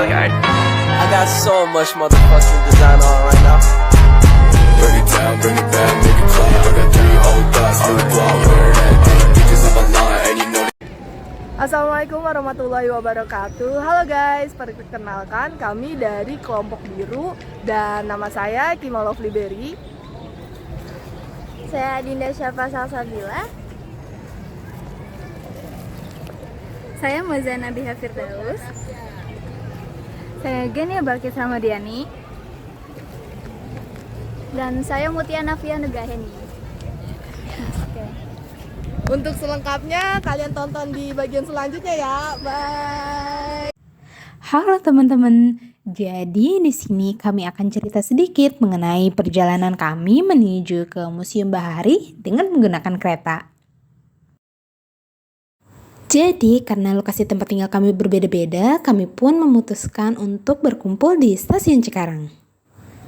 like, I got so much motherfucking design on right now. Bring it down, bring it back, make it clap. I got 3 old thoughts, new block, where that thing, bitches up a line, and you know. Assalamualaikum warahmatullahi wabarakatuh. Halo guys, perkenalkan kami dari Kelompok Biru dan nama saya Kima Lovely Berry. Saya Dinda Syafa Salsabila. Saya Mazana Biha Firdaus. Saya Genia Balkis Ramadiani. Dan saya Mutia Nafia Nugaheni. Oke. Untuk selengkapnya kalian tonton di bagian selanjutnya ya. Bye. Halo teman-teman. Jadi di sini kami akan cerita sedikit mengenai perjalanan kami menuju ke Museum Bahari dengan menggunakan kereta. Jadi karena lokasi tempat tinggal kami berbeda-beda, kami pun memutuskan untuk berkumpul di Stasiun Cikarang.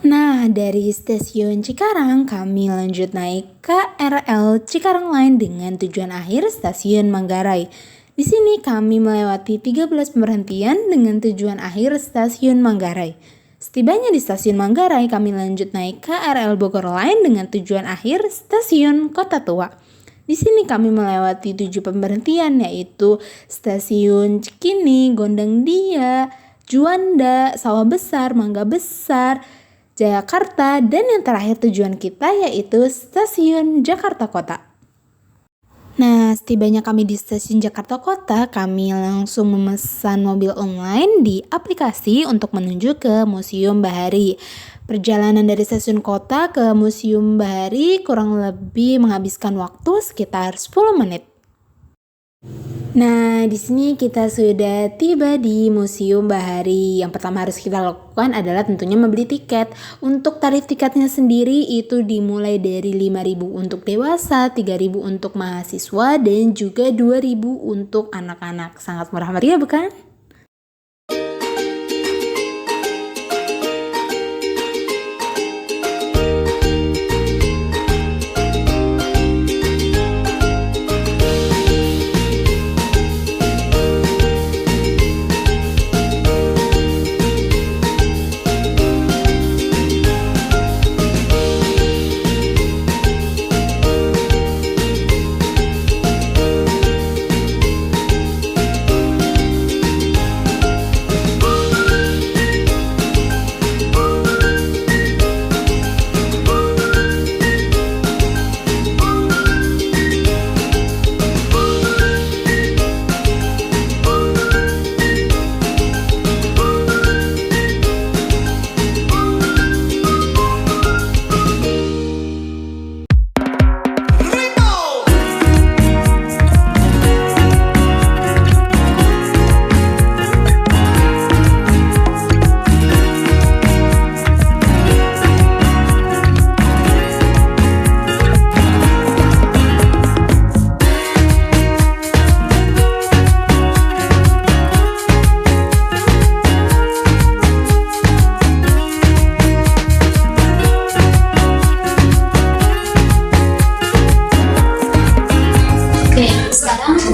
Nah, dari Stasiun Cikarang kami lanjut naik KRL Cikarang Line dengan tujuan akhir Stasiun Manggarai. Di sini kami melewati 13 pemberhentian dengan tujuan akhir Stasiun Manggarai. Setibanya di Stasiun Manggarai, kami lanjut naik KRL Bogor Line dengan tujuan akhir Stasiun Kota Tua. Di sini kami melewati 7 pemberhentian yaitu Stasiun Cikini, Gondang Dia, Juanda, Sawah Besar, Mangga Besar, Jayakarta, dan yang terakhir tujuan kita yaitu Stasiun Jakarta Kota. Nah, setibanya kami di Stasiun Jakarta Kota, kami langsung memesan mobil online di aplikasi untuk menuju ke Museum Bahari. Perjalanan dari stasiun kota ke Museum Bahari kurang lebih menghabiskan waktu sekitar 10 menit. Nah, di sini kita sudah tiba di Museum Bahari. Yang pertama harus kita lakukan adalah tentunya membeli tiket. Untuk tarif tiketnya sendiri itu dimulai dari 5.000 untuk dewasa, 3.000 untuk mahasiswa, dan juga 2.000 untuk anak-anak. Sangat murah meriah bukan?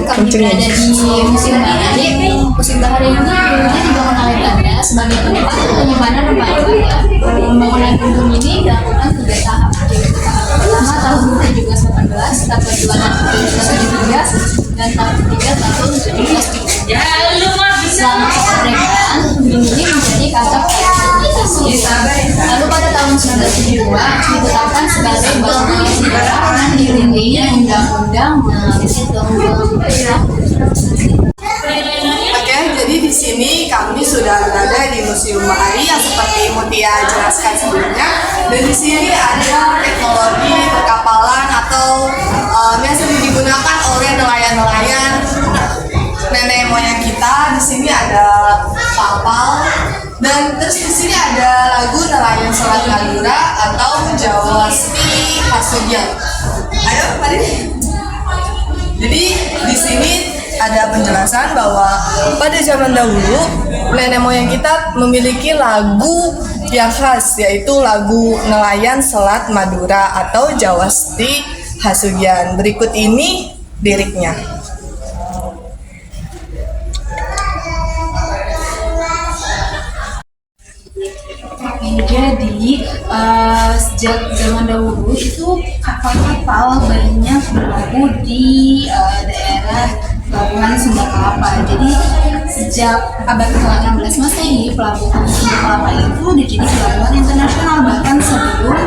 Kami berada di Museum Bahari. Museum Bahari ini dulunya dibangun oleh Belanda sebagai tempat penyimpanan remaja. Pembangunan gedung ini dilakukan 3 tahap. Pertama tahun 1718, tahap kedua tahun 1773, dan tahap ketiga tahun 1773. Selama kemerdekaan, gedung ini menjadi kantor komunikasi. Lalu pada tahun 1972 ditetapkan sebagai bangunan sejarah dan dilindungi Undang-Undang Oke, jadi di sini kami sudah berada di Museum Bahari yang seperti Mutia jelaskan sebelumnya. Dan di sini ada teknologi perkapalan atau biasa digunakan oleh nelayan-nelayan nenek moyang kita. Di sini ada kapal dan terus di sini ada lagu nelayan Selat Madura atau Jawasti Pasugian. Ayo, mari. Jadi di sini ada penjelasan bahwa pada zaman dahulu nenek moyang kita memiliki lagu yang khas, yaitu lagu nelayan Selat Madura atau Jawasti Hasugian. Berikut ini liriknya. Jadi sejak zaman dahulu itu kapal-kapal banyak berlabuh di daerah pelabuhan Sunda Kelapa. Jadi sejak abad ke-16 Masehi, pelabuhan Sunda Kelapa itu dijadi pelabuhan internasional bahkan sebelum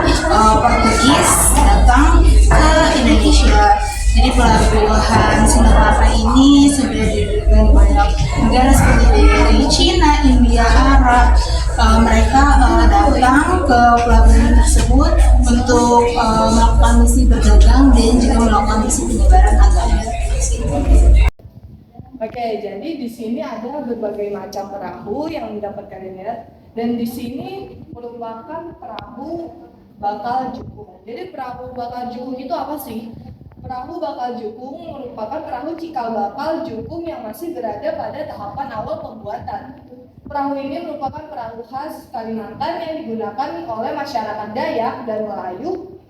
Portugis datang ke Indonesia. Jadi pelabuhan Sunda Kelapa ini sudah didirikan banyak negara seperti dari Cina, India, Arab. Mereka datang ke pelabuhan tersebut untuk melakukan misi berdagang dan juga melakukan misi penyebaran agama. Oke, jadi di sini ada berbagai macam perahu yang dapat kalian lihat, dan di sini merupakan perahu bakal jukung. Jadi perahu bakal jukung itu apa sih? Perahu bakal jukung merupakan perahu cikal bakal jukung yang masih berada pada tahapan awal pembuatan. Perahu ini merupakan perahu khas Kalimantan yang digunakan oleh masyarakat Dayak dan Melayu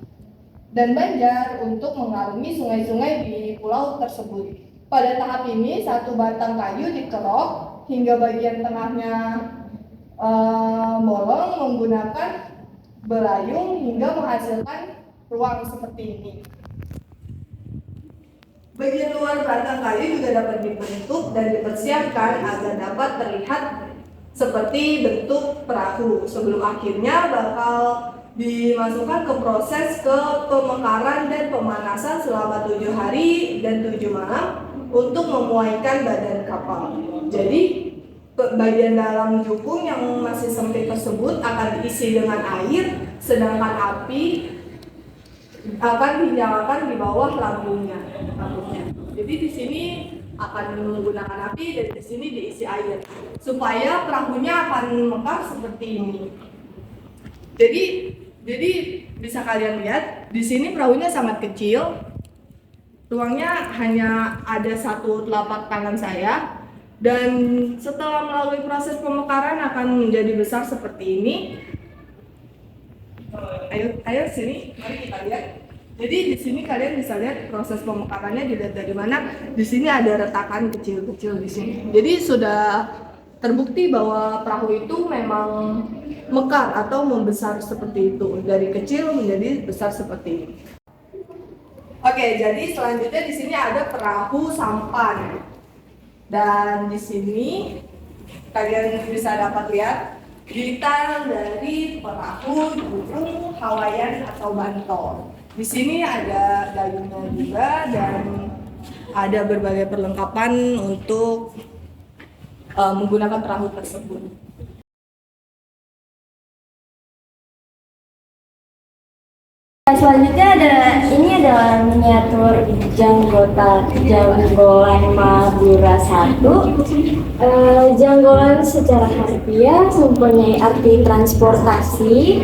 dan Banjar untuk mengarungi sungai-sungai di pulau tersebut. Pada tahap ini, satu batang kayu dikerok hingga bagian tengahnya bolong menggunakan belayung hingga menghasilkan ruang seperti ini. Bagian luar batang kayu juga dapat dibentuk dan dipersiapkan agar dapat terlihat seperti bentuk perahu sebelum akhirnya bakal dimasukkan ke proses pemekaran dan pemanasan selama 7 hari dan 7 malam untuk memuaikan badan kapal. Jadi bagian dalam jukung yang masih sempit tersebut akan diisi dengan air, sedangkan api akan dinyalakan di bawah lambungnya. Jadi di sini akan menggunakan api dan di sini diisi air supaya perahunya akan mekar seperti ini. Jadi bisa kalian lihat di sini perahunya sangat kecil. Ruangnya hanya ada satu telapak tangan saya, dan setelah melalui proses pemekaran akan menjadi besar seperti ini. Ayo sini, mari kita lihat. Jadi di sini kalian bisa lihat proses pemekarannya dilihat dari mana. Di sini ada retakan kecil-kecil di sini. Jadi sudah terbukti bahwa perahu itu memang mekar atau membesar seperti itu, dari kecil menjadi besar seperti ini. Oke, jadi selanjutnya di sini ada perahu sampan. Dan di sini kalian bisa dapat lihat detail dari perahu jukung Hawaiian atau bantol. Di sini ada dayungnya juga dan ada berbagai perlengkapan untuk menggunakan perahu tersebut. Selanjutnya adalah miniatur janggolan Madura 1. Janggolan secara harfiah mempunyai arti transportasi.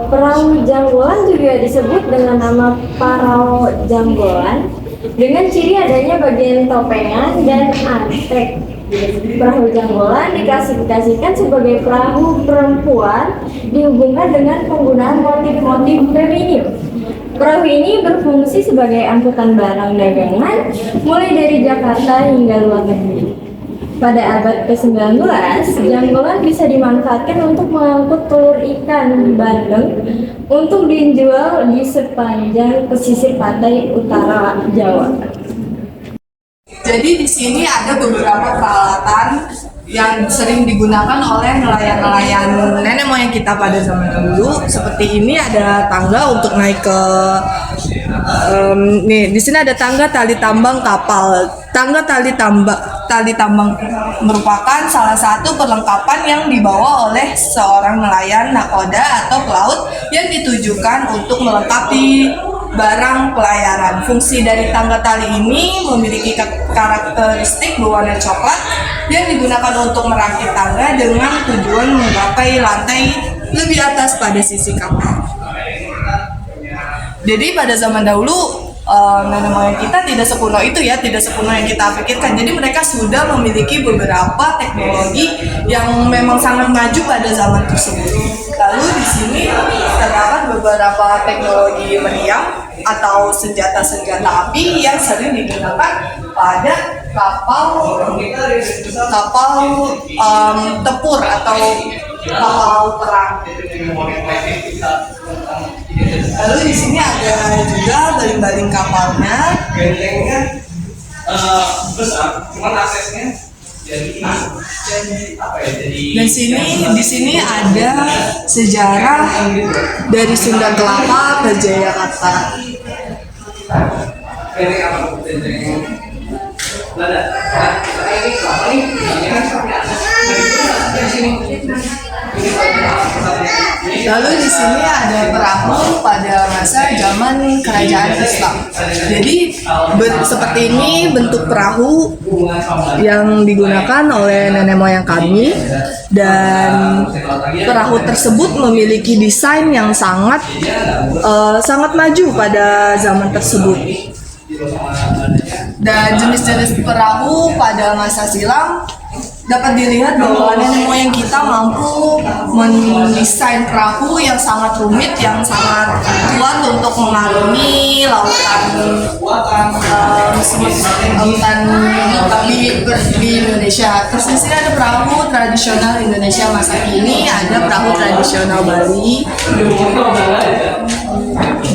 Perahu janggolan juga disebut dengan nama parau janggolan dengan ciri adanya bagian topengan dan antek. Perahu janggolan diklasifikasikan sebagai perahu perempuan dihubungkan dengan penggunaan motif-motif feminim. Perahu ini berfungsi sebagai angkutan barang dagangan mulai dari Jakarta hingga luar negeri. Pada abad ke-19, janggolan bisa dimanfaatkan untuk mengangkut telur ikan bandeng untuk dijual di sepanjang pesisir pantai utara Jawa. Jadi di sini ada beberapa peralatan yang sering digunakan oleh nelayan-nelayan nenek moyang kita pada zaman dulu. Seperti ini ada tangga untuk naik ke nih di sini ada tangga tali tambang kapal. Tangga tali tambang merupakan salah satu perlengkapan yang dibawa oleh seorang nelayan nakoda atau pelaut yang ditujukan untuk melengkapi barang pelayaran. Fungsi dari tangga tali ini memiliki karakteristik berwarna coklat yang digunakan untuk merakit tangga dengan tujuan menggapai lantai lebih atas pada sisi kapal. Jadi pada zaman dahulu nenek moyang kita tidak sekuno itu ya, tidak sekuno yang kita pikirkan. Jadi mereka sudah memiliki beberapa teknologi yang memang sangat maju pada zaman tersebut. Lalu di sini terdapat beberapa teknologi meriam atau senjata-senjata api yang sering digunakan pada kapal tempur atau kapal laut perang. Lalu di sini ada juga baling-baling kapalnya. Dan di sini ada sejarah dari Sunda Kelapa ke Jayakarta. Lalu di sini ada perahu pada masa zaman kerajaan Islam. Jadi seperti ini bentuk perahu yang digunakan oleh nenek moyang kami, dan perahu tersebut memiliki desain yang sangat maju pada zaman tersebut. Dan jenis-jenis perahu pada masa silam dapat dilihat bahwa nenek moyang kita mampu mendesain perahu yang sangat rumit, yang sangat kuat untuk mengarungi lautan di Indonesia. Terus di sini ada perahu tradisional Indonesia masa kini, ada perahu tradisional Bali,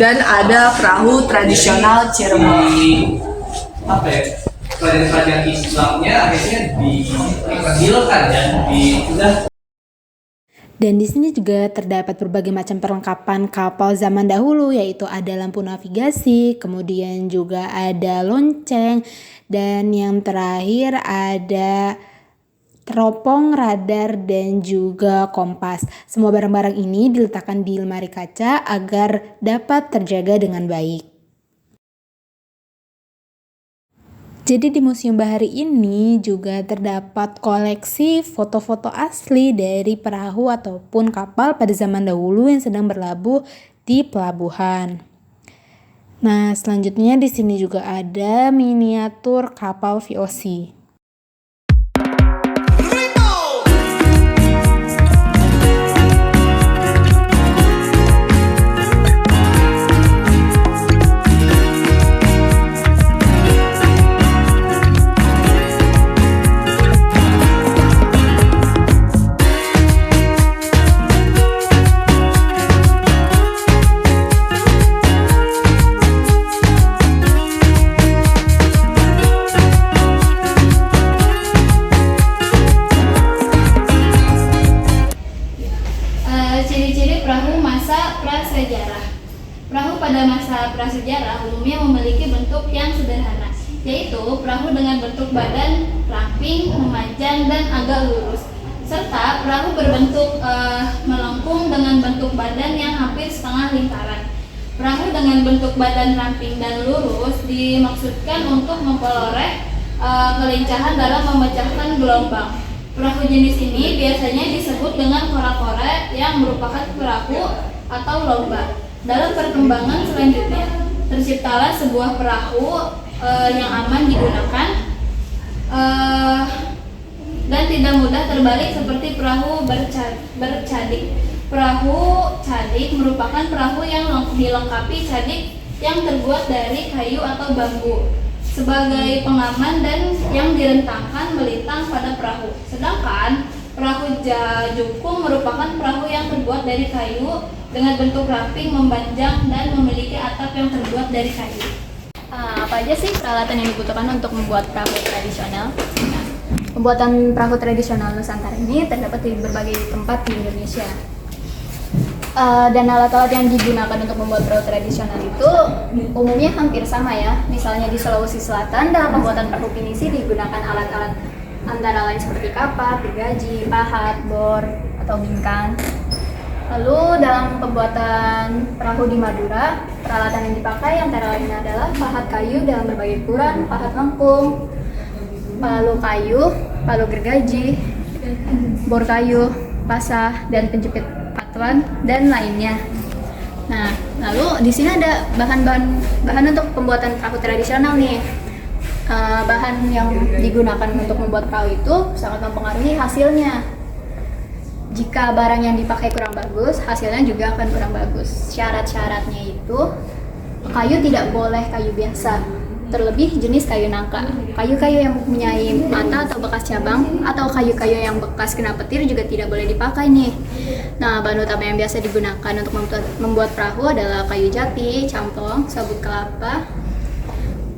dan ada perahu tradisional Cirebon. Pelajaran Islamnya akhirnya dikecilkan ya, Dan di sini juga terdapat berbagai macam perlengkapan kapal zaman dahulu, yaitu ada lampu navigasi, kemudian juga ada lonceng, dan yang terakhir ada teropong, radar, dan juga kompas. Semua barang-barang ini diletakkan di lemari kaca agar dapat terjaga dengan baik. Jadi di Museum Bahari ini juga terdapat koleksi foto-foto asli dari perahu ataupun kapal pada zaman dahulu yang sedang berlabuh di pelabuhan. Nah, selanjutnya di sini juga ada miniatur kapal VOC. Perahu pada masa prasejarah umumnya memiliki bentuk yang sederhana, yaitu perahu dengan bentuk badan ramping, memanjang, dan agak lurus, serta perahu berbentuk melengkung dengan bentuk badan yang hampir setengah lingkaran. Perahu dengan bentuk badan ramping dan lurus dimaksudkan untuk memperoleh kelincahan dalam memecahkan gelombang. Perahu jenis ini biasanya disebut dengan kora-kora yang merupakan perahu atau lomba. Dalam perkembangan selanjutnya, terciptalah sebuah perahu yang aman digunakan dan tidak mudah terbalik seperti perahu bercadik. Perahu cadik merupakan perahu yang dilengkapi cadik yang terbuat dari kayu atau bambu sebagai pengaman dan yang direntangkan melintang pada perahu. Sedangkan perahu jukung merupakan perahu yang terbuat dari kayu dengan bentuk ramping, memanjang, dan memiliki atap yang terbuat dari kayu. Apa aja sih peralatan yang dibutuhkan untuk membuat perahu tradisional? Nah, pembuatan perahu tradisional Nusantara ini terdapat di berbagai tempat di Indonesia. Dan alat-alat yang digunakan untuk membuat perahu tradisional itu umumnya hampir sama ya. Misalnya di Sulawesi Selatan dalam pembuatan perahu pinisi digunakan alat-alat antara lain seperti kapak, gergaji, pahat, bor, atau bingkai. Lalu dalam pembuatan perahu di Madura, peralatan yang dipakai antara lain adalah pahat kayu dalam berbagai ukuran, pahat lengkung, palu kayu, palu gergaji, bor kayu, pasah, dan penjepit patuan, dan lainnya. Nah, lalu di sini ada bahan untuk pembuatan perahu tradisional nih. Bahan yang digunakan untuk membuat perahu itu sangat mempengaruhi hasilnya. Jika barang yang dipakai kurang bagus, hasilnya juga akan kurang bagus. Syarat-syaratnya itu kayu tidak boleh kayu biasa. Terlebih jenis kayu nangka. Kayu-kayu yang mempunyai mata atau bekas cabang atau kayu-kayu yang bekas kena petir juga tidak boleh dipakai nih. Nah, bahan utama yang biasa digunakan untuk membuat perahu adalah kayu jati, campong, sabut kelapa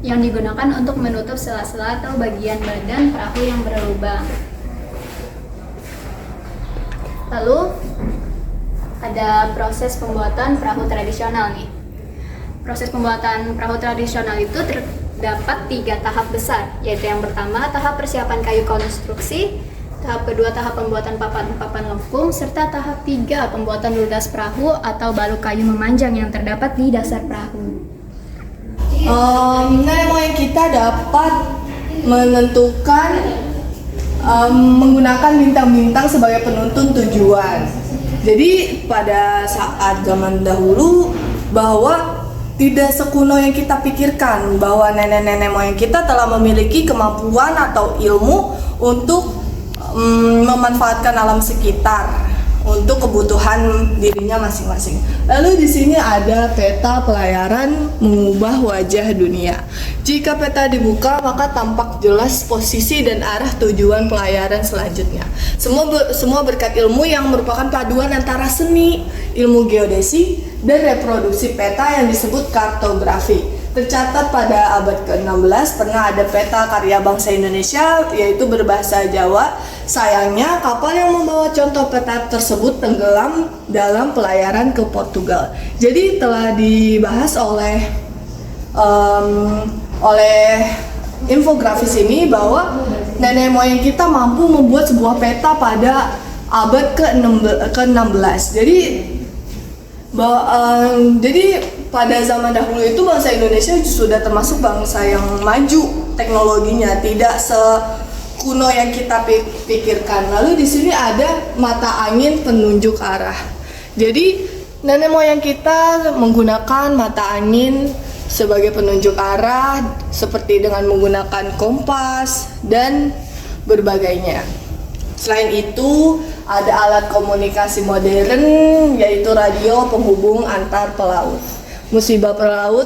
yang digunakan untuk menutup sela-sela atau bagian badan perahu yang berlubang. Lalu ada proses pembuatan perahu tradisional nih. Proses pembuatan perahu tradisional itu terdapat 3 tahap besar, yaitu yang pertama tahap persiapan kayu konstruksi, tahap kedua tahap pembuatan papan lengkung, serta tahap 3 pembuatan ludas perahu atau balok kayu memanjang yang terdapat di dasar perahu. Nenek moyang kita dapat menentukan menggunakan bintang-bintang sebagai penuntun tujuan. Jadi pada saat zaman dahulu bahwa tidak sekuno yang kita pikirkan, bahwa nenek-nenek moyang kita telah memiliki kemampuan atau ilmu untuk memanfaatkan alam sekitar untuk kebutuhan dirinya masing-masing. Lalu di sini ada peta pelayaran mengubah wajah dunia. Jika peta dibuka, maka tampak jelas posisi dan arah tujuan pelayaran selanjutnya. Semua berkat ilmu yang merupakan paduan antara seni, ilmu geodesi, dan reproduksi peta yang disebut kartografi. Tercatat pada abad ke-16 pernah ada peta karya bangsa Indonesia yaitu berbahasa Jawa. Sayangnya kapal yang membawa contoh peta tersebut tenggelam dalam pelayaran ke Portugal. Jadi telah dibahas oleh infografis ini bahwa nenek moyang kita mampu membuat sebuah peta pada abad ke-16. Jadi pada zaman dahulu itu bangsa Indonesia sudah termasuk bangsa yang maju teknologinya, tidak sekuno yang kita pikirkan. Lalu di sini ada mata angin penunjuk arah. Jadi nenek moyang kita menggunakan mata angin sebagai penunjuk arah seperti dengan menggunakan kompas dan berbagainya. Selain itu, ada alat komunikasi modern yaitu radio penghubung antar pelaut. Musibah pelaut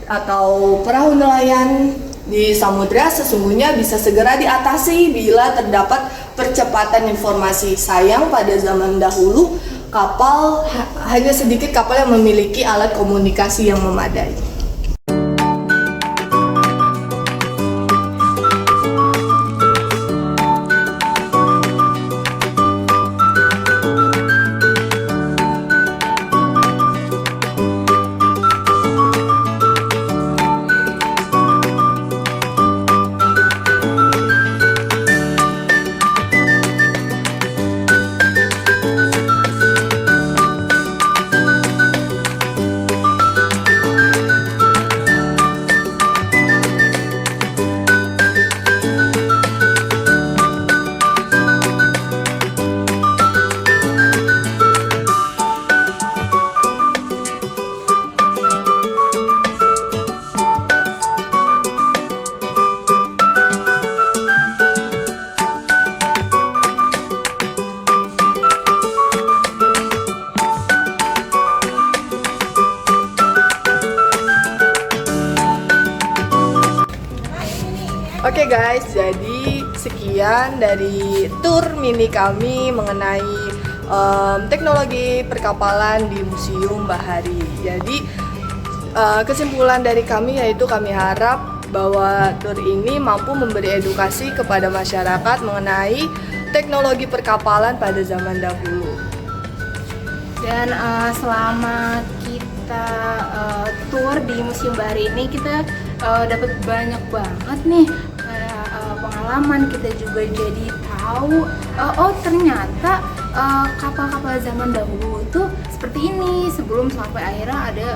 atau perahu nelayan di samudera sesungguhnya bisa segera diatasi bila terdapat percepatan informasi. Sayang pada zaman dahulu hanya sedikit kapal yang memiliki alat komunikasi yang memadai. Oke guys, jadi sekian dari tour mini kami mengenai teknologi perkapalan di Museum Bahari. Jadi kesimpulan dari kami yaitu kami harap bahwa tour ini mampu memberi edukasi kepada masyarakat mengenai teknologi perkapalan pada zaman dahulu. Dan selama kita tour di Museum Bahari ini kita dapat banyak banget nih pengalaman. Kita juga jadi tahu oh ternyata kapal-kapal zaman dahulu itu seperti ini sebelum sampai akhirnya ada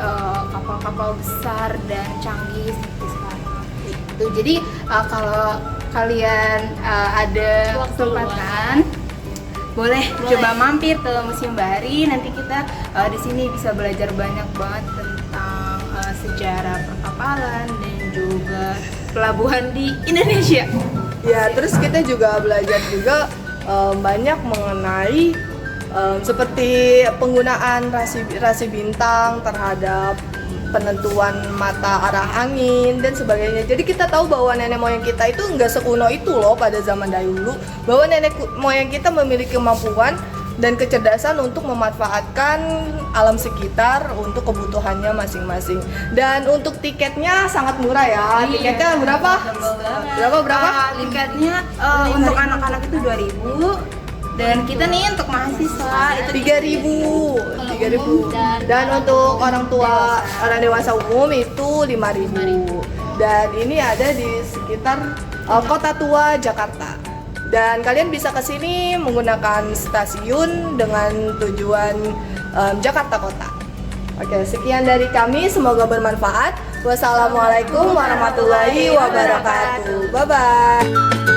kapal-kapal besar dan canggih seperti sekarang gitu. Jadi kalau kalian ada kesempatan boleh coba mampir ke Museum Bahari. Nanti kita di sini bisa belajar banyak banget tentang sejarah perkapalan dan juga pelabuhan di Indonesia. Ya, terus kita juga belajar juga banyak mengenai seperti penggunaan rasi bintang terhadap penentuan mata arah angin dan sebagainya. Jadi kita tahu bahwa nenek moyang kita itu nggak sekuno itu loh pada zaman dahulu, bahwa nenek moyang kita memiliki kemampuan dan kecerdasan untuk memanfaatkan alam sekitar untuk kebutuhannya masing-masing. Dan untuk tiketnya sangat murah ya. Tiketnya berapa? Berapa? Tiketnya untuk anak-anak itu 2.000 dan kita nih untuk mahasiswa itu 3.000. Dan untuk orang tua, orang dewasa umum itu 5.000. Dan ini ada di sekitar Kota Tua Jakarta. Dan kalian bisa ke sini menggunakan stasiun dengan tujuan Jakarta Kota. Oke, sekian dari kami, semoga bermanfaat. Wassalamualaikum warahmatullahi wabarakatuh. Bye bye.